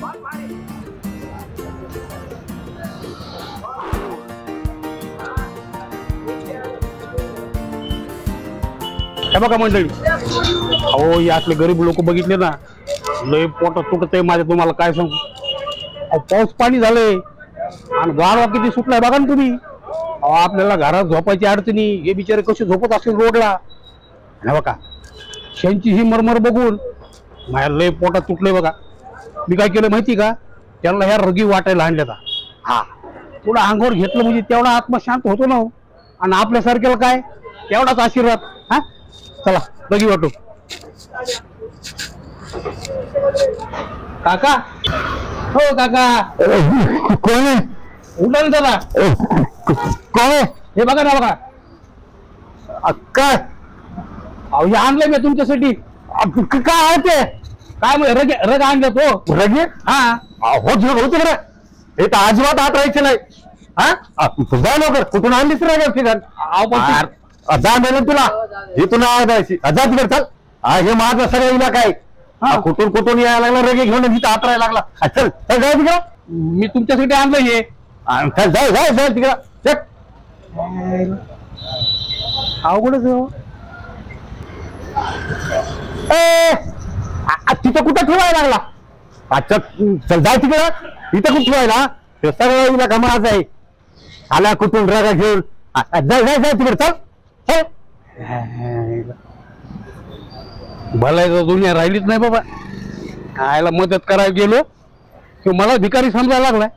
हे बघा मंडळी, अहो यातले गरीब लोक बघितले ना, लय पोट तुटत आहे माझ्या. तुम्हाला काय सांगू, पाऊस पाणी झालंय आणि गारवा किती सुटलाय बघा ना तुम्ही. आपल्याला घरात झोपायची अडचणी, हे बिचारे कसे झोपत असतील रोडला. हे बघा, शेंची ही मरमर बघून माझ्या लय पोटात तुटले बघा. मी काय केलं माहिती का, त्यांना ह्या रगी वाटायला आणल्या. हा, थोडं अंगावर घेतलं म्हणजे तेवढा आत्मा शांत होतो ना. आणि आपल्यासारख्याला काय तेवढाच आशीर्वाद. हा, चला रगी वाटू. काका, हो काका. कोण आहे? उठा ना दादा. कोण आहे? हे बघा ना, बघा काय? अहो हे आणलंय मी तुमच्यासाठी. काय आहे ते? काय रग रग आणलं तो रगे? हा होत बरं. हे तर अजिबात हात राहायचे नाही. हा, जा लवकर. कुठून आणलीस रगे फिगर? जा मेलं तुला इथून जायची. जा तिकडे चल. हे माझं सगळं इलाका आहे. कुठून कुठून यायला लागला रगे घेऊन तिथं हात राहायला लागला. चल चल जाय तिकडं. मी तुमच्यासाठी आणलं हे. जाय जाय जाय तिकडं. चल. अवघडच हो. तिथं कुठं ठेवायला लागला? अच्छा चल जाय तिकडं. इथं कुठं ठेवायला? ते सगळं इलाका माझा आहे. आला कुठून रगा घेऊन. जाय जाय जाय तिकडे चल. भलायचं दुनिया राहिलीच नाही बाबा. आयला मदत करायला गेलो की मला भिकारी समजायला लागलाय.